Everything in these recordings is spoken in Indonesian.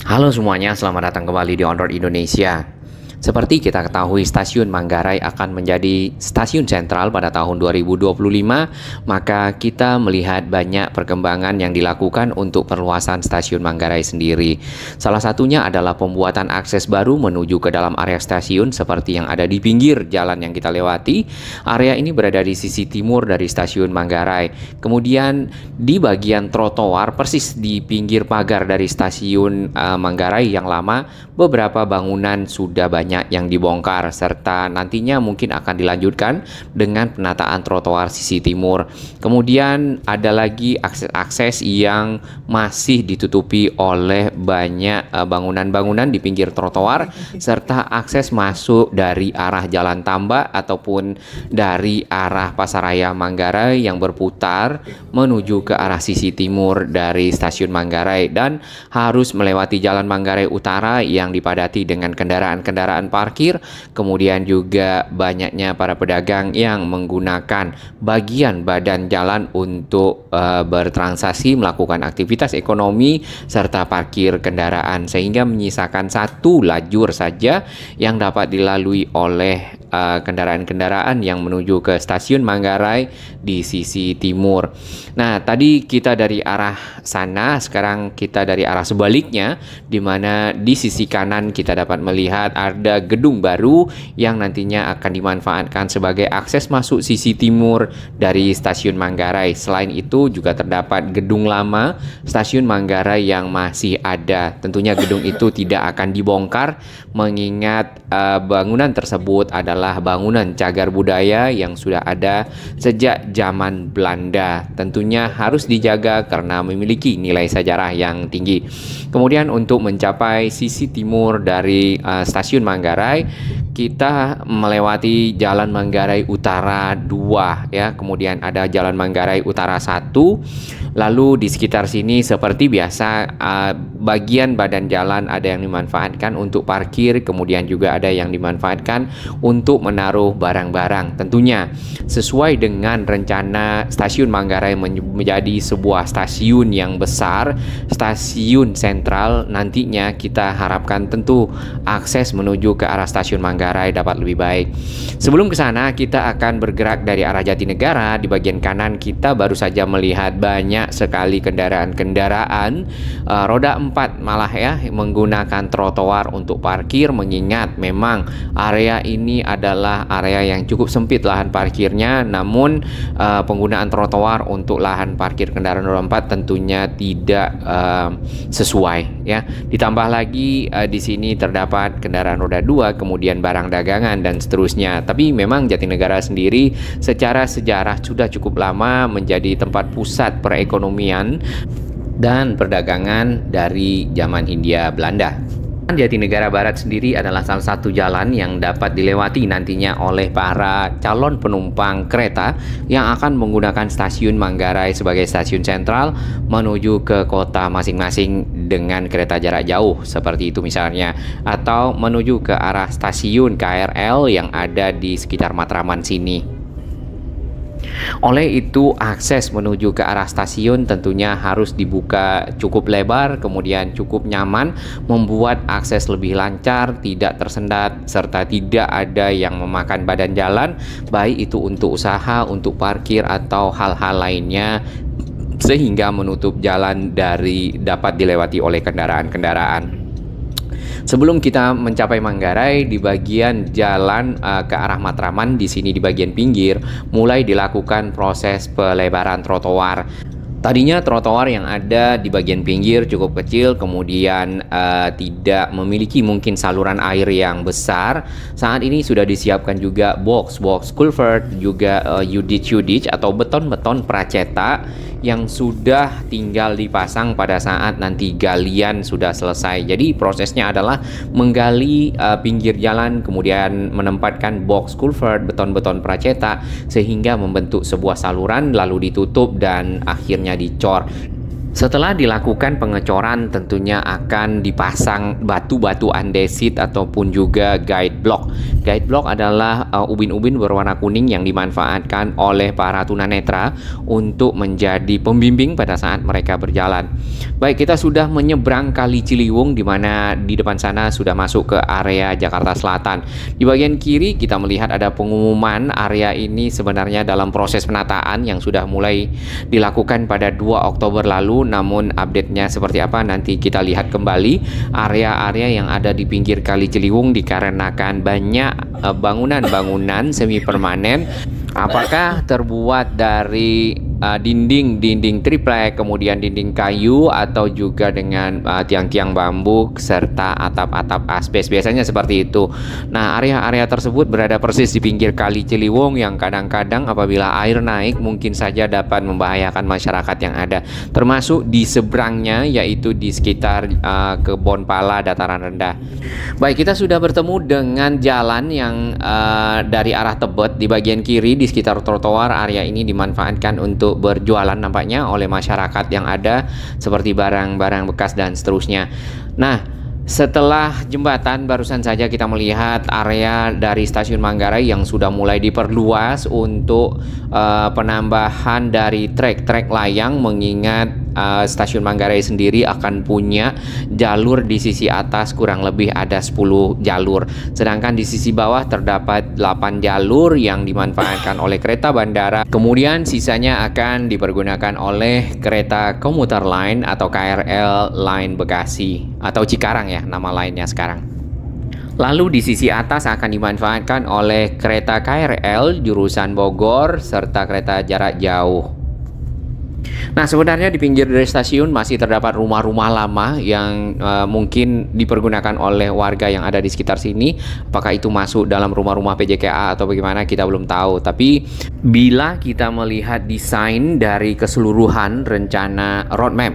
Halo semuanya, selamat datang kembali di On Road Indonesia. Seperti kita ketahui, Stasiun Manggarai akan menjadi stasiun sentral pada tahun 2025, maka kita melihat banyak perkembangan yang dilakukan untuk perluasan Stasiun Manggarai sendiri. Salah satunya adalah pembuatan akses baru menuju ke dalam area stasiun seperti yang ada di pinggir jalan yang kita lewati. Area ini berada di sisi timur dari Stasiun Manggarai. Kemudian di bagian trotoar persis di pinggir pagar dari Stasiun Manggarai yang lama, beberapa bangunan sudah banyak yang dibongkar serta nantinya mungkin akan dilanjutkan dengan penataan trotoar sisi timur. Kemudian ada lagi akses-akses yang masih ditutupi oleh banyak bangunan-bangunan di pinggir trotoar serta akses masuk dari arah Jalan Tambak ataupun dari arah Pasaraya Manggarai yang berputar menuju ke arah sisi timur dari Stasiun Manggarai dan harus melewati Jalan Manggarai Utara yang dipadati dengan kendaraan-kendaraan parkir. Kemudian juga banyaknya para pedagang yang menggunakan bagian badan jalan untuk bertransaksi, melakukan aktivitas ekonomi serta parkir kendaraan, sehingga menyisakan satu lajur saja yang dapat dilalui oleh kendaraan-kendaraan yang menuju ke Stasiun Manggarai di sisi timur. Nah, tadi kita dari arah sana, sekarang kita dari arah sebaliknya, di mana di sisi kanan kita dapat melihat ada gedung baru yang nantinya akan dimanfaatkan sebagai akses masuk sisi timur dari Stasiun Manggarai. Selain itu juga terdapat gedung lama Stasiun Manggarai yang masih ada. Tentunya gedung itu tidak akan dibongkar mengingat bangunan tersebut adalah bangunan cagar budaya yang sudah ada sejak zaman Belanda. Tentunya harus dijaga karena memiliki nilai sejarah yang tinggi. Kemudian untuk mencapai sisi timur dari Stasiun Manggarai, kita melewati Jalan Manggarai Utara 2 ya. Kemudian ada Jalan Manggarai Utara 1. Lalu di sekitar sini seperti biasa bagian badan jalan ada yang dimanfaatkan untuk parkir, kemudian juga ada yang dimanfaatkan untuk menaruh barang-barang. Tentunya sesuai dengan rencana Stasiun Manggarai menjadi sebuah stasiun yang besar, stasiun sentral, nantinya kita harapkan tentu akses menuju ke arah Stasiun Manggarai dapat lebih baik. Sebelum ke sana, kita akan bergerak dari arah Jatinegara. Di bagian kanan kita baru saja melihat banyak sekali kendaraan-kendaraan roda 4 malah ya, menggunakan trotoar untuk parkir, mengingat memang area ini adalah area yang cukup sempit lahan parkirnya, namun penggunaan trotoar untuk lahan parkir kendaraan roda 4 tentunya tidak sesuai ya. Ditambah lagi di sini terdapat kendaraan roda 2, kemudian barang dagangan dan seterusnya. Tapi memang Jatinegara sendiri secara sejarah sudah cukup lama menjadi tempat pusat perekonomian dan perdagangan dari zaman Hindia Belanda. Jatinegara Barat sendiri adalah salah satu jalan yang dapat dilewati nantinya oleh para calon penumpang kereta yang akan menggunakan Stasiun Manggarai sebagai stasiun sentral menuju ke kota masing-masing dengan kereta jarak jauh seperti itu misalnya, atau menuju ke arah stasiun KRL yang ada di sekitar Matraman sini. Oleh itu, akses menuju ke arah stasiun tentunya harus dibuka cukup lebar, kemudian cukup nyaman, membuat akses lebih lancar, tidak tersendat, serta tidak ada yang memakan badan jalan, baik itu untuk usaha, untuk parkir, atau hal-hal lainnya, sehingga menutup jalan dari dapat dilewati oleh kendaraan-kendaraan. Sebelum kita mencapai Manggarai, di bagian jalan ke arah Matraman, di sini di bagian pinggir mulai dilakukan proses pelebaran trotoar. Tadinya trotoar yang ada di bagian pinggir cukup kecil, kemudian tidak memiliki mungkin saluran air yang besar. Saat ini sudah disiapkan juga box culvert, juga udich atau beton-beton pracetak yang sudah tinggal dipasang pada saat nanti galian sudah selesai. Jadi prosesnya adalah menggali pinggir jalan, kemudian menempatkan box culvert, beton-beton pracetak, sehingga membentuk sebuah saluran, lalu ditutup dan akhirnya dicor. Setelah dilakukan pengecoran, tentunya akan dipasang batu-batu andesit ataupun juga guide block. Guide block adalah ubin-ubin berwarna kuning yang dimanfaatkan oleh para tunanetra untuk menjadi pembimbing pada saat mereka berjalan. Baik, kita sudah menyeberang Kali Ciliwung, di mana di depan sana sudah masuk ke area Jakarta Selatan. Di bagian kiri kita melihat ada pengumuman area ini sebenarnya dalam proses penataan yang sudah mulai dilakukan pada 2 Oktober lalu. Namun update-nya seperti apa nanti kita lihat kembali. Area-area yang ada di pinggir Kali Ciliwung dikarenakan banyak bangunan-bangunan semi permanen, apakah terbuat dari dinding triplek, kemudian dinding kayu, atau juga dengan tiang-tiang bambu serta atap-atap asbes, biasanya seperti itu. Nah, area-area tersebut berada persis di pinggir Kali Ciliwung yang kadang-kadang apabila air naik mungkin saja dapat membahayakan masyarakat yang ada, termasuk di seberangnya, yaitu di sekitar Kebon Pala dataran rendah. Baik, kita sudah bertemu dengan jalan yang dari arah Tebet. Di bagian kiri di sekitar trotoar, area ini dimanfaatkan untuk berjualan nampaknya oleh masyarakat yang ada, seperti barang-barang bekas dan seterusnya. Nah, setelah jembatan barusan saja kita melihat area dari Stasiun Manggarai yang sudah mulai diperluas untuk penambahan dari trek layang, mengingat Stasiun Manggarai sendiri akan punya jalur di sisi atas kurang lebih ada 10 jalur, sedangkan di sisi bawah terdapat 8 jalur yang dimanfaatkan oleh kereta bandara. Kemudian sisanya akan dipergunakan oleh kereta komuter line atau KRL Line Bekasi atau Cikarang ya nama lainnya sekarang. Lalu di sisi atas akan dimanfaatkan oleh kereta KRL jurusan Bogor serta kereta jarak jauh. Nah, sebenarnya di pinggir dari stasiun masih terdapat rumah-rumah lama yang mungkin dipergunakan oleh warga yang ada di sekitar sini. Apakah itu masuk dalam rumah-rumah PJKA atau bagaimana kita belum tahu. Tapi bila kita melihat desain dari keseluruhan rencana roadmap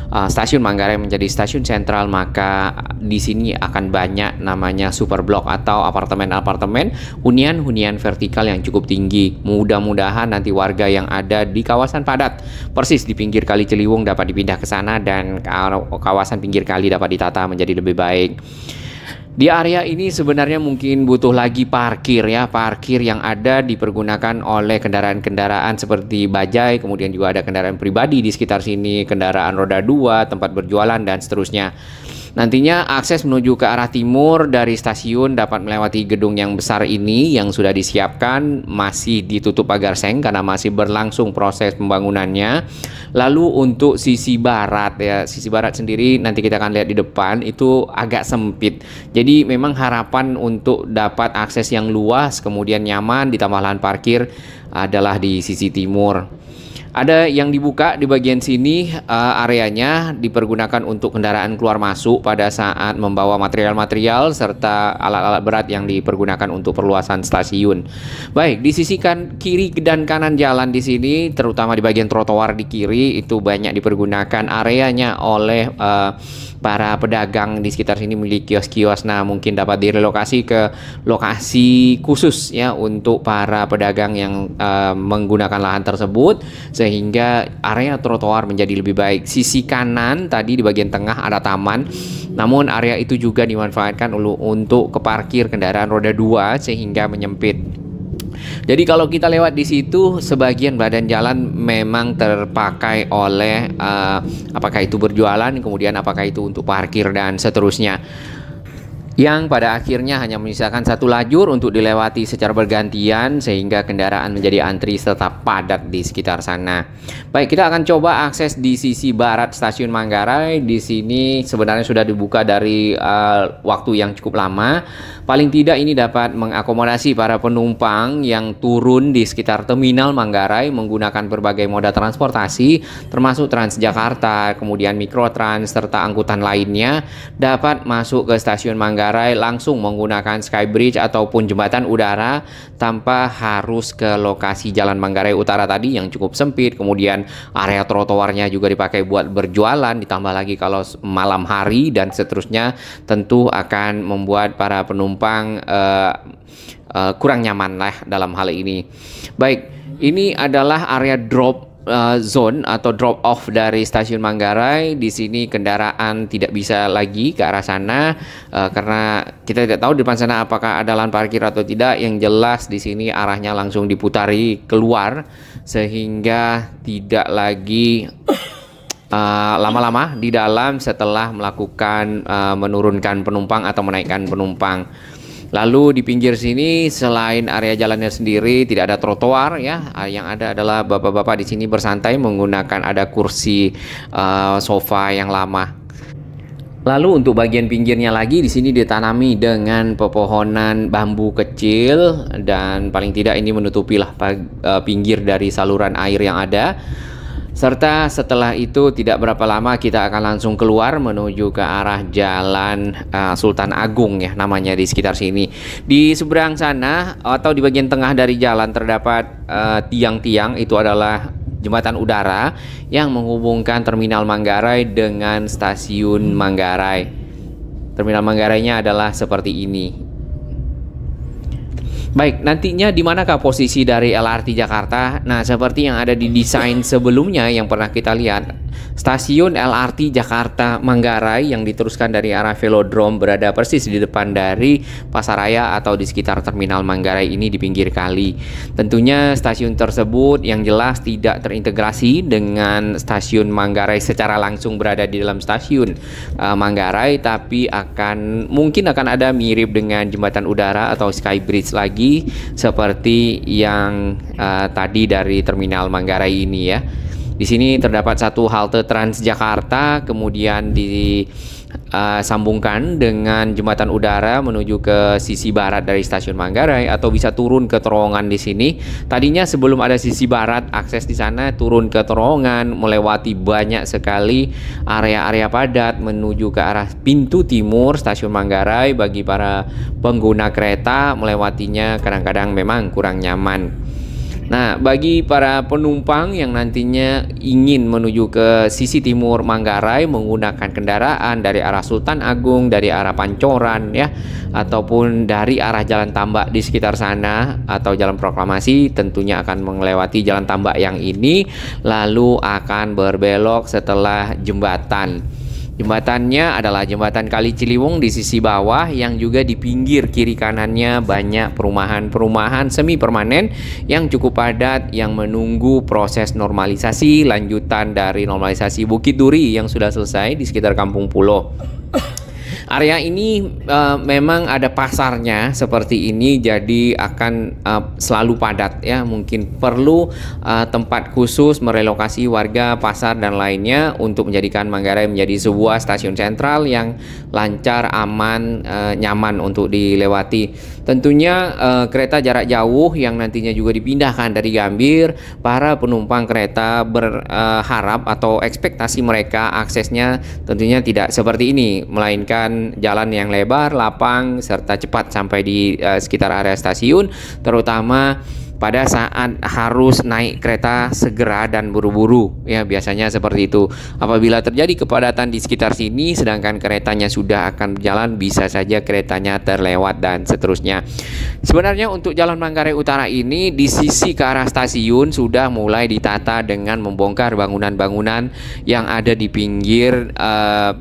Stasiun Manggarai menjadi stasiun sentral, maka di sini akan banyak namanya super blok atau apartemen-apartemen hunian-hunian vertikal yang cukup tinggi. Mudah-mudahan nanti warga yang ada di kawasan padat persis di pinggir Kali Ciliwung dapat dipindah ke sana dan kawasan pinggir kali dapat ditata menjadi lebih baik. Di area ini sebenarnya mungkin butuh lagi parkir ya, parkir yang ada dipergunakan oleh kendaraan-kendaraan seperti bajai, kemudian juga ada kendaraan pribadi di sekitar sini, kendaraan roda 2, tempat berjualan dan seterusnya. Nantinya akses menuju ke arah timur dari stasiun dapat melewati gedung yang besar ini yang sudah disiapkan, masih ditutup pagar seng karena masih berlangsung proses pembangunannya. Lalu untuk sisi barat ya, sisi barat sendiri nanti kita akan lihat di depan itu agak sempit. Jadi memang harapan untuk dapat akses yang luas kemudian nyaman ditambah lahan parkir adalah di sisi timur. Ada yang dibuka di bagian sini, areanya dipergunakan untuk kendaraan keluar masuk pada saat membawa material-material serta alat-alat berat yang dipergunakan untuk perluasan stasiun. Baik, di sisi kiri dan kanan jalan di sini, terutama di bagian trotoar di kiri itu banyak dipergunakan areanya oleh para pedagang di sekitar sini milik kios-kios. Nah, mungkin dapat direlokasi ke lokasi khusus ya untuk para pedagang yang menggunakan lahan tersebut, sehingga area trotoar menjadi lebih baik. Sisi kanan tadi di bagian tengah ada taman, namun area itu juga dimanfaatkan untuk keparkir kendaraan roda 2 sehingga menyempit. Jadi kalau kita lewat di situ, sebagian badan jalan memang terpakai oleh apakah itu berjualan, kemudian apakah itu untuk parkir dan seterusnya, yang pada akhirnya hanya menyisakan satu lajur untuk dilewati secara bergantian sehingga kendaraan menjadi antri serta padat di sekitar sana. Baik, kita akan coba akses di sisi barat Stasiun Manggarai. Di sini sebenarnya sudah dibuka dari waktu yang cukup lama. Paling tidak ini dapat mengakomodasi para penumpang yang turun di sekitar terminal Manggarai menggunakan berbagai moda transportasi termasuk Transjakarta, kemudian Mikrotrans serta angkutan lainnya dapat masuk ke Stasiun Manggarai langsung menggunakan Skybridge ataupun jembatan udara tanpa harus ke lokasi Jalan Manggarai Utara tadi yang cukup sempit. Kemudian area trotoarnya juga dipakai buat berjualan, ditambah lagi kalau malam hari dan seterusnya, tentu akan membuat para penumpang kurang nyaman lah dalam hal ini. Baik, ini adalah area drop zone atau drop off dari stasiun Manggarai. Di sini kendaraan tidak bisa lagi ke arah sana karena kita tidak tahu di depan sana apakah ada lahan parkir atau tidak. Yang jelas di sini arahnya langsung diputari keluar sehingga tidak lagi lama-lama di dalam setelah melakukan menurunkan penumpang atau menaikkan penumpang. Lalu di pinggir sini selain area jalannya sendiri tidak ada trotoar ya, yang ada adalah bapak-bapak di sini bersantai menggunakan ada kursi sofa yang lama. Lalu untuk bagian pinggirnya lagi di sini ditanami dengan pepohonan bambu kecil dan paling tidak ini menutupilah pinggir dari saluran air yang ada. Serta setelah itu tidak berapa lama kita akan langsung keluar menuju ke arah Jalan Sultan Agung ya namanya di sekitar sini. Di seberang sana atau di bagian tengah dari jalan terdapat tiang-tiang, itu adalah jembatan udara yang menghubungkan Terminal Manggarai dengan Stasiun Manggarai. Terminal Manggarainya adalah seperti ini. Baik, nantinya di manakah posisi dari LRT Jakarta? Nah, seperti yang ada di desain sebelumnya yang pernah kita lihat, stasiun LRT Jakarta Manggarai yang diteruskan dari arah Velodrome berada persis di depan dari Pasaraya atau di sekitar Terminal Manggarai ini di pinggir kali. Tentunya stasiun tersebut yang jelas tidak terintegrasi dengan stasiun Manggarai secara langsung berada di dalam stasiun Manggarai, tapi mungkin akan ada mirip dengan jembatan udara atau skybridge lagi seperti yang tadi dari Terminal Manggarai ini ya. Di sini terdapat satu halte Transjakarta, kemudian disambungkan dengan jembatan udara menuju ke sisi barat dari stasiun Manggarai atau bisa turun ke terowongan di sini. Tadinya sebelum ada sisi barat, akses di sana turun ke terowongan melewati banyak sekali area-area padat menuju ke arah pintu timur stasiun Manggarai. Bagi para pengguna kereta melewatinya kadang-kadang memang kurang nyaman. Nah, bagi para penumpang yang nantinya ingin menuju ke sisi timur Manggarai menggunakan kendaraan dari arah Sultan Agung, dari arah Pancoran ya, ataupun dari arah Jalan Tambak di sekitar sana atau Jalan Proklamasi, tentunya akan melewati Jalan Tambak yang ini lalu akan berbelok setelah jembatan. Jembatannya adalah jembatan Kali Ciliwung di sisi bawah yang juga di pinggir kiri kanannya banyak perumahan-perumahan semi permanen yang cukup padat yang menunggu proses normalisasi lanjutan dari normalisasi Bukit Duri yang sudah selesai di sekitar Kampung Pulo. Area ini memang ada pasarnya seperti ini, jadi akan selalu padat ya. Mungkin perlu tempat khusus merelokasi warga, pasar dan lainnya untuk menjadikan Manggarai menjadi sebuah stasiun sentral yang lancar, aman, nyaman untuk dilewati. Tentunya kereta jarak jauh yang nantinya juga dipindahkan dari Gambir, para penumpang kereta berharap atau ekspektasi mereka aksesnya tentunya tidak seperti ini, melainkan jalan yang lebar, lapang, serta cepat sampai di sekitar area stasiun, terutama pada saat harus naik kereta segera dan buru-buru ya, biasanya seperti itu. Apabila terjadi kepadatan di sekitar sini sedangkan keretanya sudah akan berjalan, bisa saja keretanya terlewat dan seterusnya. Sebenarnya untuk Jalan Manggarai Utara ini di sisi ke arah stasiun sudah mulai ditata dengan membongkar bangunan-bangunan yang ada di pinggir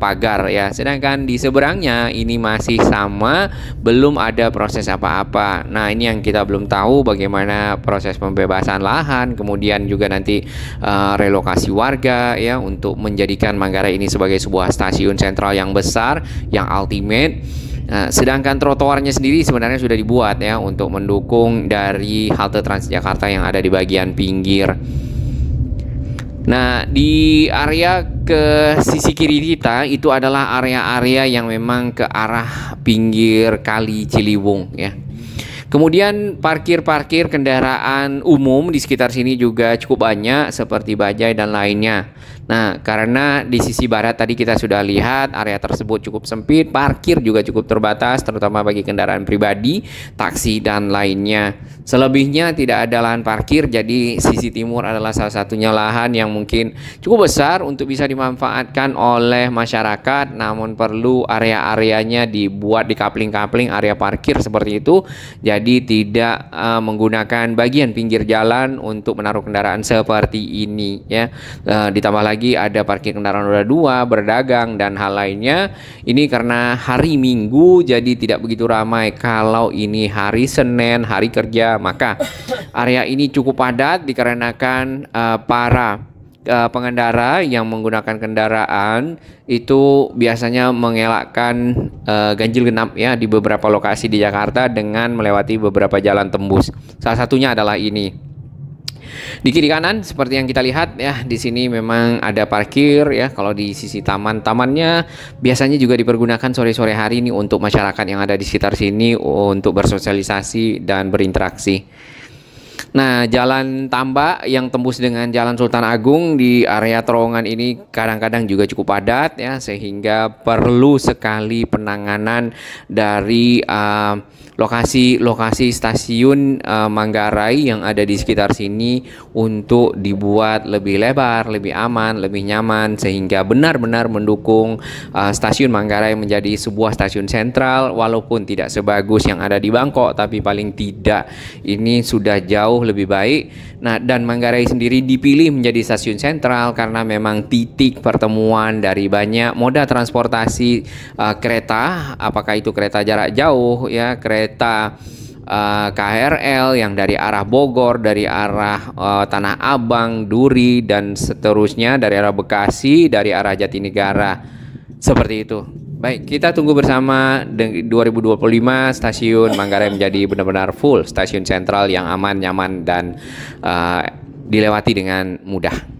pagar ya, sedangkan di seberangnya ini masih sama, belum ada proses apa-apa. Nah, ini yang kita belum tahu bagaimana proses pembebasan lahan, kemudian juga nanti relokasi warga ya untuk menjadikan Manggarai ini sebagai sebuah stasiun sentral yang besar, yang ultimate. Nah, sedangkan trotoarnya sendiri sebenarnya sudah dibuat ya untuk mendukung dari halte Transjakarta yang ada di bagian pinggir. Nah, di area ke sisi kiri kita itu adalah area-area yang memang ke arah pinggir Kali Ciliwung ya. Kemudian parkir kendaraan umum di sekitar sini juga cukup banyak seperti bajai dan lainnya. Nah, karena di sisi barat tadi kita sudah lihat area tersebut cukup sempit, parkir juga cukup terbatas, terutama bagi kendaraan pribadi, taksi, dan lainnya. Selebihnya tidak ada lahan parkir, jadi sisi timur adalah salah satunya lahan yang mungkin cukup besar untuk bisa dimanfaatkan oleh masyarakat, namun perlu area-areanya dibuat di kapling-kapling area parkir seperti itu, jadi tidak menggunakan bagian pinggir jalan untuk menaruh kendaraan seperti ini ya. Ditambah lagi ada parkir kendaraan roda 2, berdagang, dan hal lainnya. Ini karena hari Minggu jadi tidak begitu ramai. Kalau ini hari Senin, hari kerja, maka area ini cukup padat dikarenakan para pengendara yang menggunakan kendaraan itu biasanya mengelakkan ganjil genap ya di beberapa lokasi di Jakarta dengan melewati beberapa jalan tembus. Salah satunya adalah ini. Di kiri kanan seperti yang kita lihat ya, di sini memang ada parkir ya. Kalau di sisi tamannya biasanya juga dipergunakan sore-sore hari ini untuk masyarakat yang ada di sekitar sini untuk bersosialisasi dan berinteraksi. Nah, jalan tambak yang tembus dengan Jalan Sultan Agung di area terowongan ini kadang-kadang juga cukup padat ya, sehingga perlu sekali penanganan dari lokasi-lokasi stasiun Manggarai yang ada di sekitar sini untuk dibuat lebih lebar, lebih aman, lebih nyaman, sehingga benar-benar mendukung stasiun Manggarai menjadi sebuah stasiun sentral, walaupun tidak sebagus yang ada di Bangkok, tapi paling tidak ini sudah jauh lebih baik. Nah, dan Manggarai sendiri dipilih menjadi stasiun sentral karena memang titik pertemuan dari banyak moda transportasi kereta, apakah itu kereta jarak jauh ya, kereta KRL yang dari arah Bogor, dari arah Tanah Abang, Duri, dan seterusnya, dari arah Bekasi, dari arah Jatinegara, seperti itu. Baik, kita tunggu bersama 2025 stasiun Manggarai menjadi benar-benar full stasiun sentral yang aman, nyaman, dan dilewati dengan mudah.